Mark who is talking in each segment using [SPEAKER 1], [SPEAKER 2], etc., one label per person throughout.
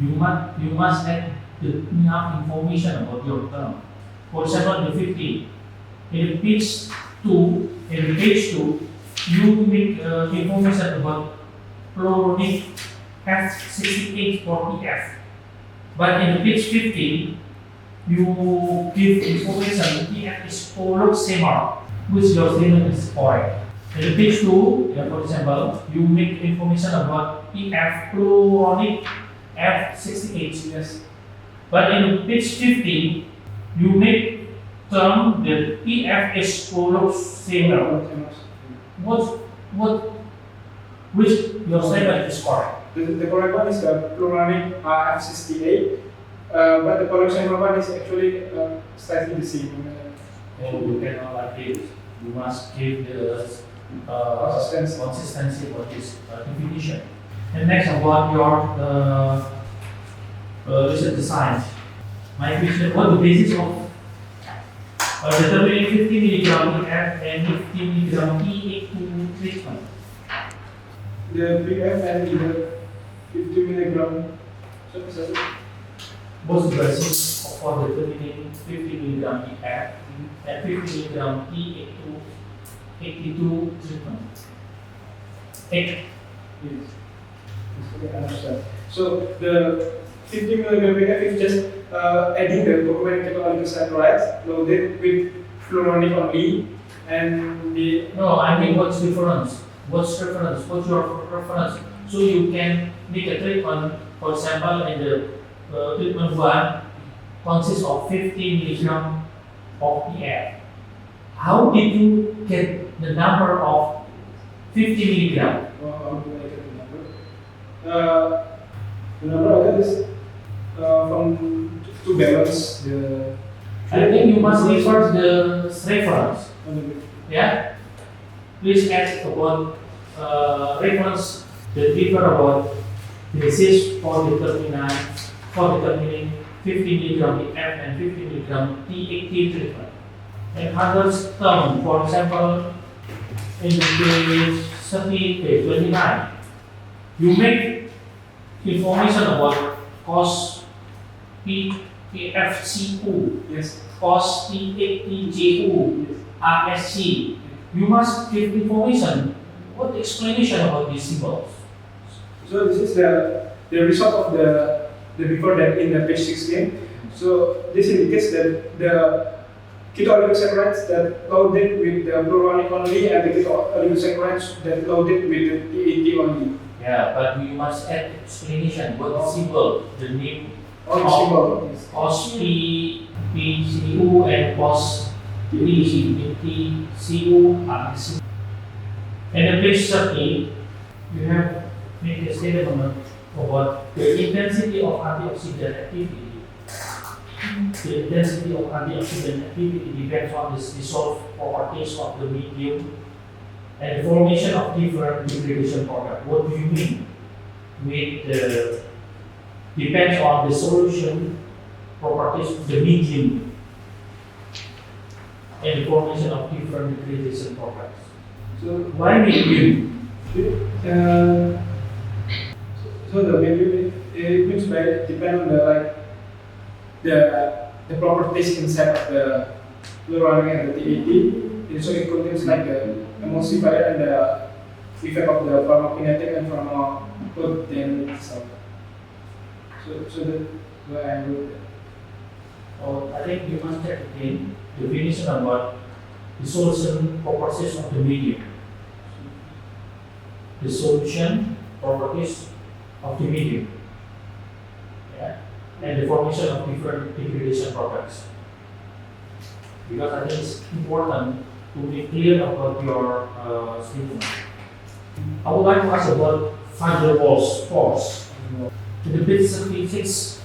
[SPEAKER 1] you must add enough information about your term. For example, the 50. In page 2, you make information about fluoronic F6840F. But in page 50, you give information PF is holoxamer, which your statement is correct. In page 2, for example, you make information about PF fluoronic F68.
[SPEAKER 2] Yes.
[SPEAKER 1] But in page 50, you make term that PF is holoxamer. Which your statement is correct?
[SPEAKER 2] The correct one is the fluoronic F68, but the holoxamer one is actually slightly the same.
[SPEAKER 1] You cannot like this. You must give the consistency of this definition. And next about your research design. My question: what the basis of determining 50 mg PF and 50 mg PA2 treatment?
[SPEAKER 2] The PF and the 50 mg.
[SPEAKER 1] What's the basis for determining 50 mg PF and 50 mg PA2 treatment?
[SPEAKER 2] Yes. I understand. So the 50 mg PF is just adding the covalent chitooligosaccharide loaded with fluoronic only, and the
[SPEAKER 1] No, I mean what's difference? What's reference? What's your reference? So you can make a treatment, for example, in the treatment 1 consists of 50 mg of PF. How did you get the number of 50 mg?
[SPEAKER 2] How do I get the number? The number I get is from to balance the.
[SPEAKER 1] I think you must refer the reference. Yeah. Please add about reference that differ about basis for determining 50 mg PF and 50 mg T80 treatment. And others term, for example, in page 30, page 29, you make information about cos PFCO,
[SPEAKER 2] Yes.
[SPEAKER 1] cos T80JO, RSC. You must give information. What explanation about these symbols?
[SPEAKER 2] So this is the result of the before that in the page 16. So this indicates that the chitooligosaccharides that loaded with the fluoronic only and the chitooligosaccharides that loaded with the T80 only.
[SPEAKER 1] Yeah, but you must add explanation. What the symbol, the name
[SPEAKER 2] Symbol.
[SPEAKER 1] cos PCO and cos PCO are the same. And in page 30, you have made a statement about the intensity of antioxidant activity. The intensity of antioxidant activity depends on the dissolved properties of the medium and the formation of different degradation products. What do you mean with the depends on the solution properties of the medium and the formation of different degradation products?
[SPEAKER 2] So
[SPEAKER 1] Why medium?
[SPEAKER 2] So the medium it means by depend on the properties inside of the fluoronic and the T80. So it contains like the emulsifier and the effect of the pharmacokinetic and pharmacodynamic itself. So that's why I wrote that.
[SPEAKER 1] Or I think you must check again definition about the solution properties of the medium. The solution properties of the medium. Yeah. And the formation of different degradation products. Because I think it's important to be clear about your statement. I would like to ask about van der Waals force. In the page 36,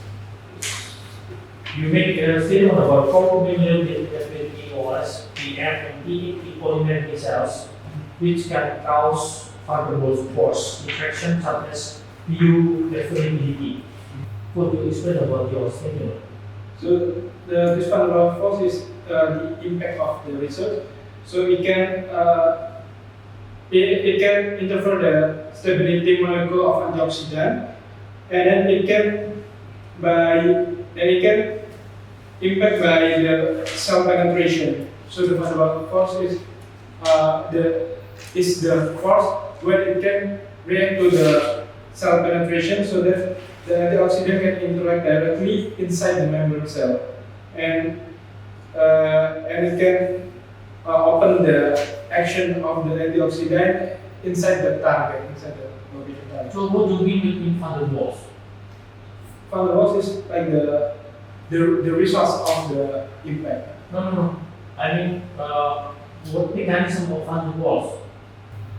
[SPEAKER 1] you make a statement about 4 million FAP PF and T80 polymer cells, which can cause van der Waals force interaction such as bioavailability. Could you explain about your statement?
[SPEAKER 2] So this van der Waals force is the impact of the research. So it can interfere the stability molecule of antioxidant, and then it can and it can impact by the cell penetration. So the van der Waals force is the force when it can react to the cell penetration, so that the antioxidant can interact directly inside the membrane cell, and it can open the action of the antioxidant inside the target, inside the location target.
[SPEAKER 1] So what do we mean in van der Waals?
[SPEAKER 2] Van der Waals is like the results of the impact.
[SPEAKER 1] No. I mean, what mechanism of van der Waals?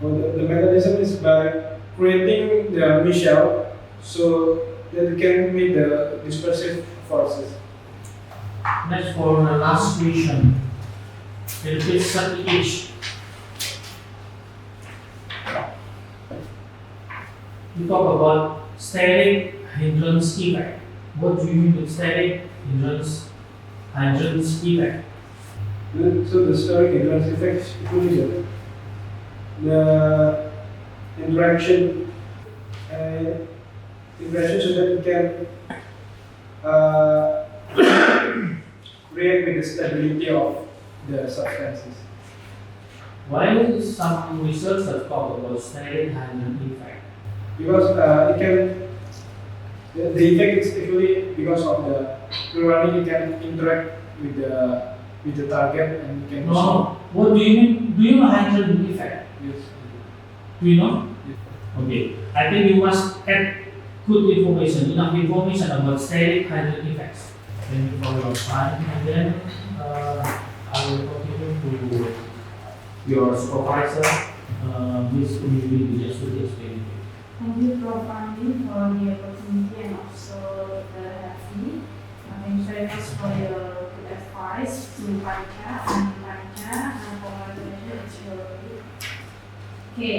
[SPEAKER 2] Well, the mechanism is by creating the micelle so that it can meet the dispersive forces.
[SPEAKER 1] Next, for the last question, in page 38, we talk about steric hindrance effect. What do you mean with steric hindrance effect?
[SPEAKER 2] So the steric hindrance effect is equally the interaction so that it can react with the stability of the substances.
[SPEAKER 1] Why is some researchers talk about steric hindrance effect?
[SPEAKER 2] Because it can, the effect is actually because of the chlorine, it can interact with the target and it can.
[SPEAKER 1] No. What do you mean? Do you know hindrance effect?
[SPEAKER 2] Yes.
[SPEAKER 1] Do you know?
[SPEAKER 2] Yes.
[SPEAKER 1] Okay. I think you must add good information, enough information about steric hindrance effects. Thank you for your time, and then I will continue to your supervisor, Ms. Yuli, Pujiastuti, explain.
[SPEAKER 3] Thank you, Prof. Andi, for the opportunity and also the happy. Thank you very much for your good advice to Panca and congratulations to your. Okay,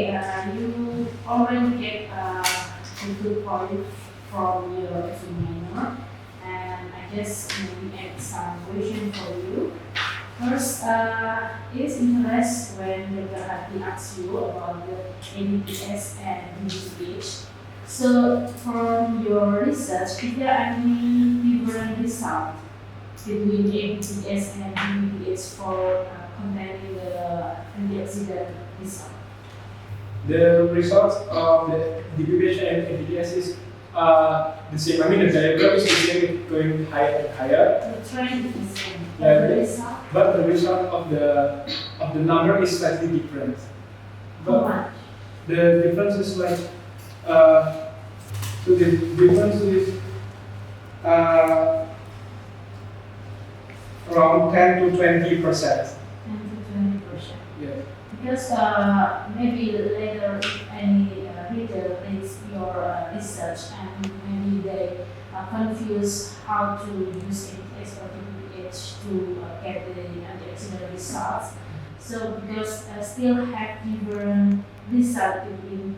[SPEAKER 3] you already get a good point from your examiner, and I just maybe add some question for you. First, it's interest when the hati asks you about the NDS and DDH. So, from your research, is there any different result between NDS and DDH for containing the antioxidant result?
[SPEAKER 2] The results of the DPH and NDS is the same. I mean, the diagram is the same, going higher and higher.
[SPEAKER 3] The trend is the same.
[SPEAKER 2] Yeah,
[SPEAKER 3] The result?
[SPEAKER 2] but the result of the number is slightly different.
[SPEAKER 3] How
[SPEAKER 2] But
[SPEAKER 3] much?
[SPEAKER 2] the difference is like so the difference is around 10 to 20%.
[SPEAKER 3] 10 to 20%.
[SPEAKER 2] Yeah.
[SPEAKER 3] Because maybe later if any reader reads your research and maybe they confuse how to use NTS or DPH to get the antioxidant results. So because still have different results between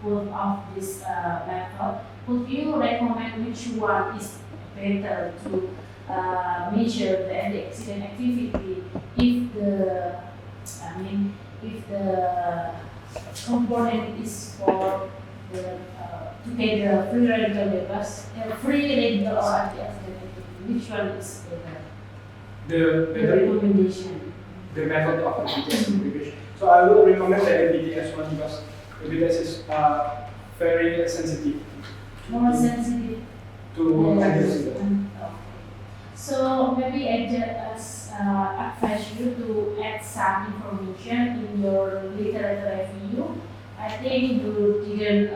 [SPEAKER 3] both of this method, would you recommend which one is better to measure the antioxidant activity if the component is for the to get the free radical or antioxidant activity, which one is better? The recommendation.
[SPEAKER 2] The method of NPTS integration. So I will recommend the NPTS one because NPTS is very sensitive.
[SPEAKER 3] More sensitive
[SPEAKER 2] to antioxidant.
[SPEAKER 3] Okay. So maybe I just advise you to add some information in your literature review. I think you didn't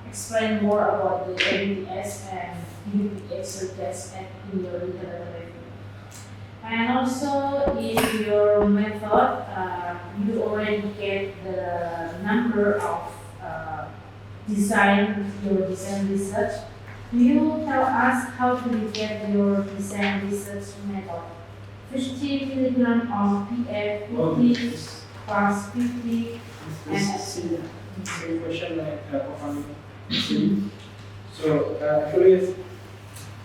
[SPEAKER 3] explain more about the NPTS and UPH, so just add in your literature review. And also in your method, you already get the number of your design research. Do you tell us how to get your design research method? 50 milligram of PF, 50 plus 50, and
[SPEAKER 2] Same question like performing. So actually,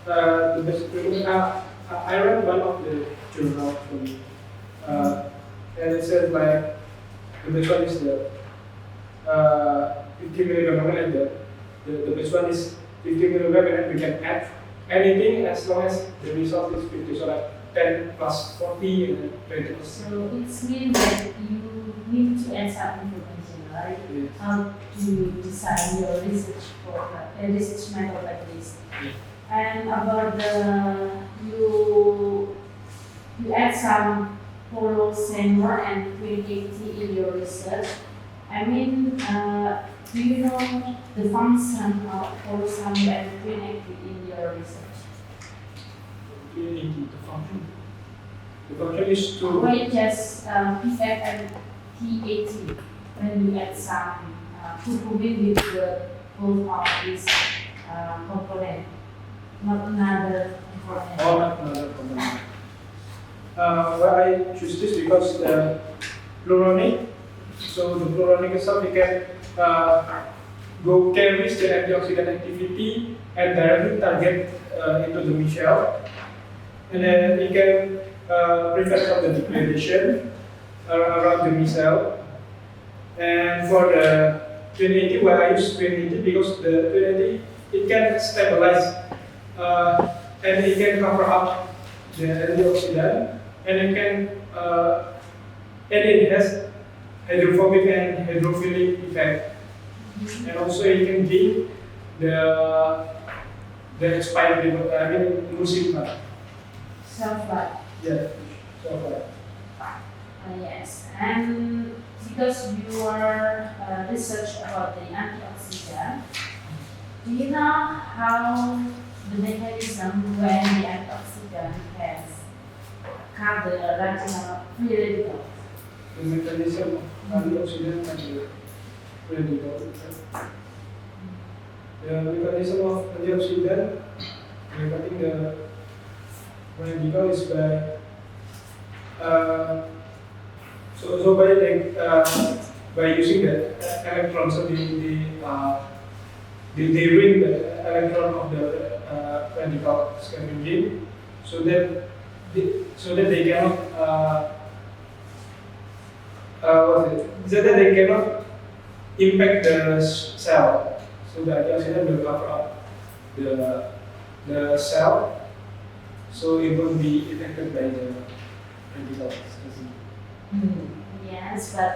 [SPEAKER 2] the best. I read one of the journal actually, and it said like the best one is the 50 milligram, and the best one is 50 milligram, and then we can add anything as long as the result is 50. So like 10 plus 40 and then 20%.
[SPEAKER 3] So it means that you need to add some information, right?
[SPEAKER 2] Yes.
[SPEAKER 3] How to design your research program, research method like this.
[SPEAKER 2] Yes.
[SPEAKER 3] And about you add some polosemor and quinquity in your research. I mean, do you know the function of polosemor and quinquity in your research?
[SPEAKER 2] The function. The function is to.
[SPEAKER 3] Why just PF and TAT when you add some curcumin with the both of this component, not another component.
[SPEAKER 2] Oh, not another component. Why I choose this because the pluronic. So the pluronic itself, it can go carries the antioxidant activity and directly target into the micelle, and then it can prevent from the degradation around the micelle. And for the 2080, why I use 2080 because the 2080 it can stabilize and it can cover up the antioxidant, and it can and it has hydrophobic and hydrophilic effect, and also it can give the expired mucin.
[SPEAKER 3] Self-life.
[SPEAKER 2] Yeah, so
[SPEAKER 3] Yes, and because your research about the antioxidant, do you know how the mechanism when the antioxidant has cut the original free radical?
[SPEAKER 2] the mechanism of antioxidant and the radical. The mechanism of antioxidant regarding the radical is by so by using the electron, so they ring the electron of the radical scavenging, so that they cannot so that they cannot impact the cell. So the antioxidant will cover up the cell, so it won't be affected by the radicals.
[SPEAKER 3] Yes, but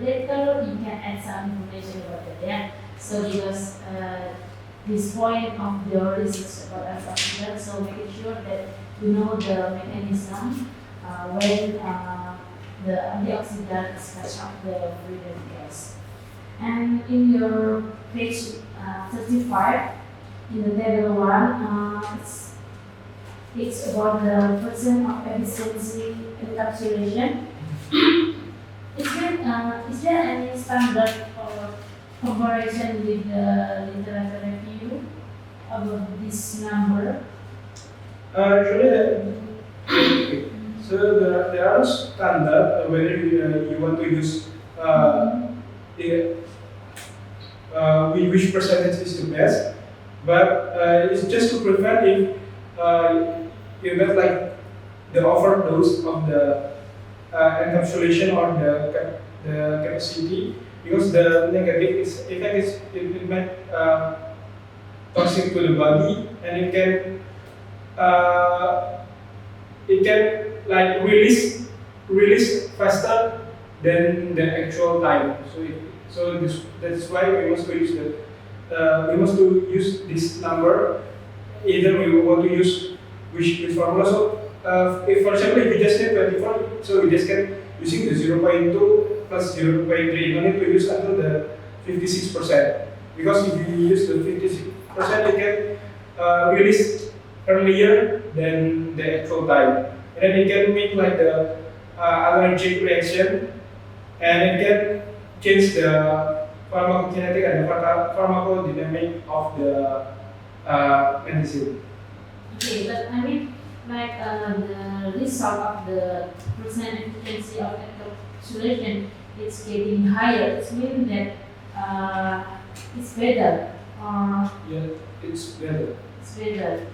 [SPEAKER 3] later you can add some information about that. Yeah. So because this point of your research about antioxidant, so making sure that you know the mechanism when the antioxidant is catch up the free radicals. And in your page 35, in the table 1, it's about the percent of efficiency encapsulation. Is there any standard or comparison with the literature review about this number?
[SPEAKER 2] Actually, so there are standard whether you want to use which percentage is the best, but it's just to prevent if you get like the overdose of the encapsulation or the capacity, because the negative effect is it might toxic to the body, and it can like release faster than the actual time. That's why we must to use this number. Either we want to use which formula. So if for example if you just need 24, so you just can using the 0.2 plus 0.3. You don't need to use until the 56%, because if you use the 56%, you can release earlier than the actual time, and then it can make like the allergic reaction, and it can change the pharmacokinetic and the pharmacodynamic of the medicine.
[SPEAKER 3] Okay, but I mean, like the result of the percent efficiency of encapsulation is getting higher. It means that it's better.
[SPEAKER 2] Yeah, it's better.
[SPEAKER 3] It's better.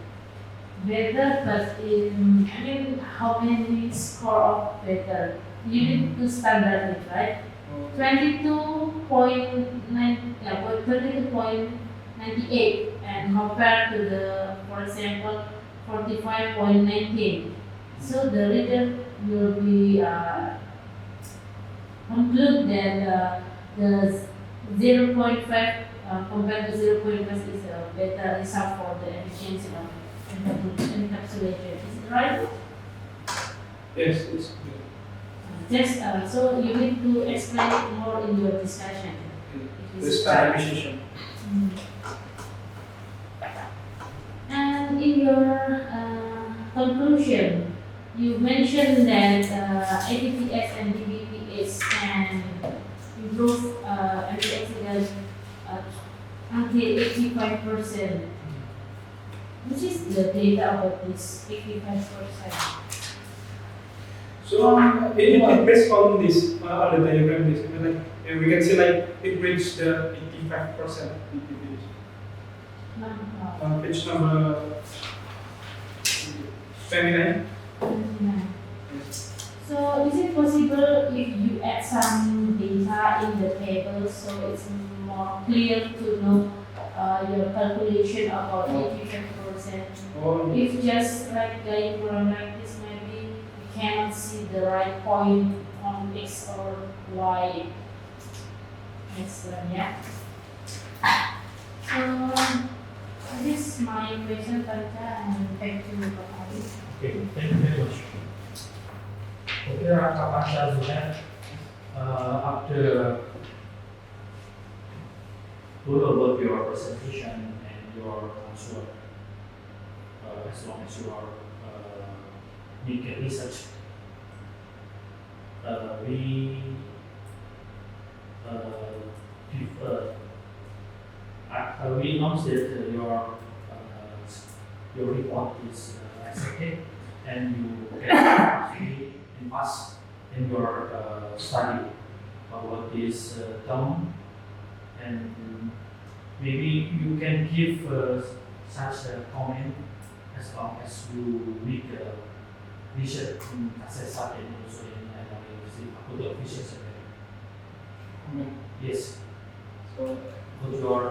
[SPEAKER 3] Better, but in, I mean, how many score of better? You need to standard it, right? 22.98 and compared to the, for example, example 45.19. So the reader will be conclude that the 0.5 compared to 0.5 is a better result for the efficiency of encapsulation. Is it right?
[SPEAKER 2] Yes, it's good.
[SPEAKER 3] Just so you need to explain it more in your discussion.
[SPEAKER 2] The standardization.
[SPEAKER 3] And in your conclusion, you mentioned that ATPase and DBPase can improve antioxidant until 85%. Which is the data about this 85%?
[SPEAKER 2] So it based on this on the diagram this, we can see like it reached the 85% DBPase. Page number 29. Yes.
[SPEAKER 3] So is it possible if you add some data in the table so it's more clear to know your calculation about 85%?
[SPEAKER 2] Oh,
[SPEAKER 3] If just like diagram like this, maybe we cannot see the right point on X or Y. Next one, yeah. So this is my question, Panca, and thank you for having.
[SPEAKER 1] Okay, thank you very much. Okay, Rakha, Panca, Zauhar, after all about your presentation and your answer, as long as you are making research, we we announced that your report is accepted and you can actually pass in your study about this term, and maybe you can give such a comment as long as you make research in assessment and also in about the research. Yes. So, what your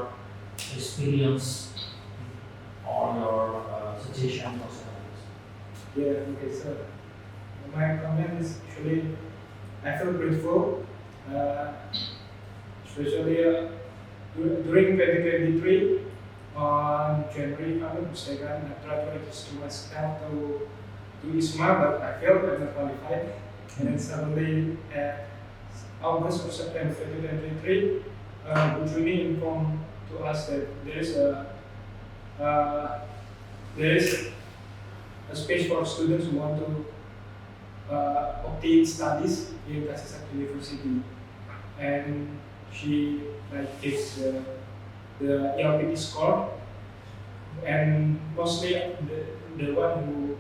[SPEAKER 1] experience or your suggestion or something?
[SPEAKER 2] yeah, okay, so my comment is actually I feel grateful, especially during 2023 on January, if I'm not mistaken, I tried to register myself to ISMA, but I failed, I'm not qualified. And then suddenly at August or September 2023, Yuli informed to us that there is a space for students who want to obtain studies in Kasihsat University, and she like gives the ELPP score, and mostly the one who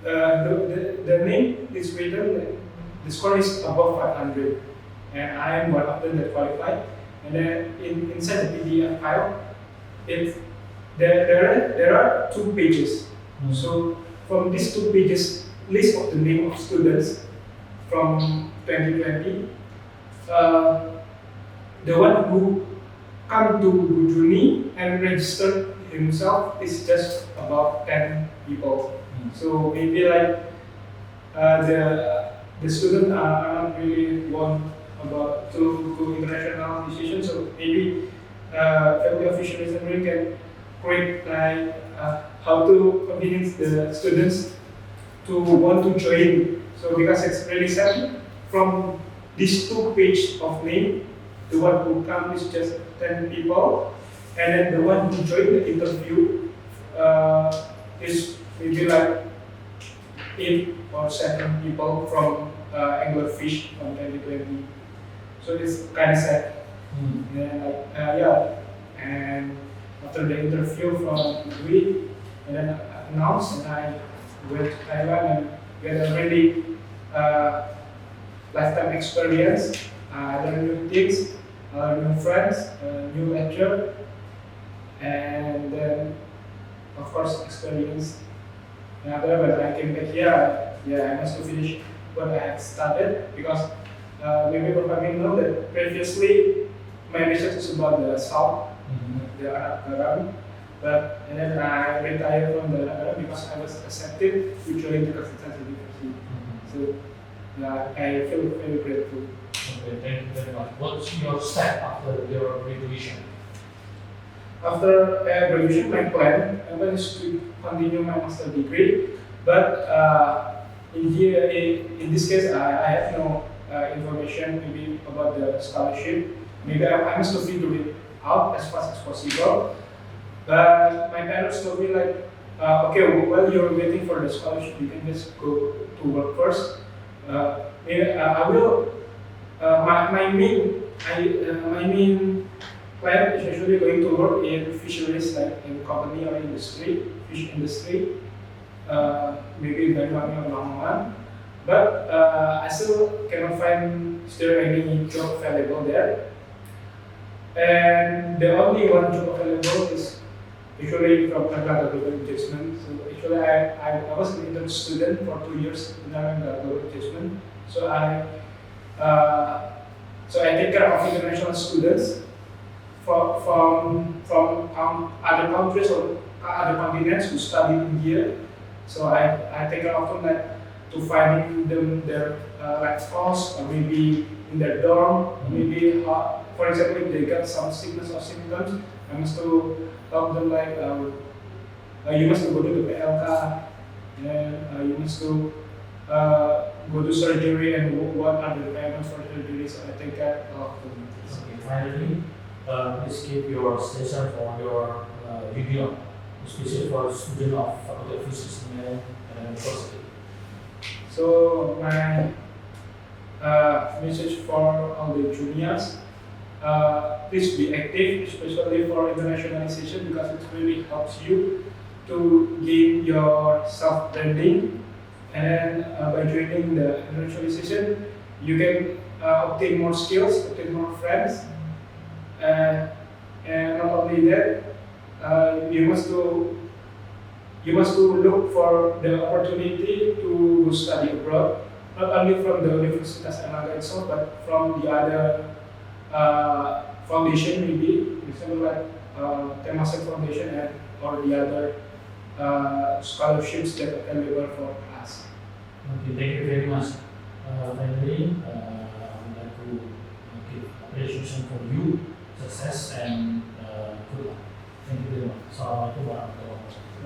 [SPEAKER 2] the name is written, the score is above 500, and I am one of them that qualified. And then inside the PDF file, there are 2 pages. So from these 2 pages, list of the name of students from 2020, the one who come to Bujuni and registered himself is just about 10 people. So maybe like the students are not really want about to international decisions. So maybe faculty of fisheries and marine can create like how to convince the students to want to join. So because it's really sad, from these 2 pages of name, the one who come is just 10 people, and then the one who joined the interview is maybe like 8 or 7 people from anglerfish from 2020. So it's kind of sad. And after the interview from Yuli, and then announced, and I went to Taiwan and get a really lifetime experience. I learned new things, new friends, new lecture, and then of course experience. And after when I came back here, I must finish what I had started, because maybe Bapak know that previously my research is about the salt, the Arab garam, and then I retired from the Rakha because I was accepted to join the consultancy university. So yeah, I feel very grateful.
[SPEAKER 1] Okay, thank you very much. What's your step after your graduation?
[SPEAKER 2] After graduation, my plan is to continue my master degree, but in this case, I have no information maybe about the scholarship. Maybe I must figure it out as fast as possible. But my parents told me like, okay, while you're waiting for the scholarship, you can just go to work first. Maybe I will. My main plan is usually going to work in fisheries, like in company or industry, fish industry, maybe in Banyuwangi or Lamongan. But I still cannot find any job available there. And the only one job available is usually from Panca global adjustment. So actually, I was an intern student for 2 years in Panca global adjustment. So I take care of international students from other countries or other continents who study in here. So I take care of them like to finding them their like house or maybe in their dorm, maybe for example if they got some sickness or symptoms, I must to help them like you must go to the PLK, and you must to go to surgery and what are the payments for surgery. So I take care of them.
[SPEAKER 1] Okay, finally, please give your suggestion for your video, especially for students of Faculty of Physics and University.
[SPEAKER 2] So my message for all the juniors, please be active, especially for internationalization because it really helps you to gain your self-branding. And by joining the internationalization, you can obtain more skills, obtain more friends, and not only that, you must look for the opportunity to study abroad, not only from the Universitas Erlangga itself, but from the other foundation, maybe, for example, like Temasek Foundation or the other scholarships that are available for us.
[SPEAKER 1] Okay, thank you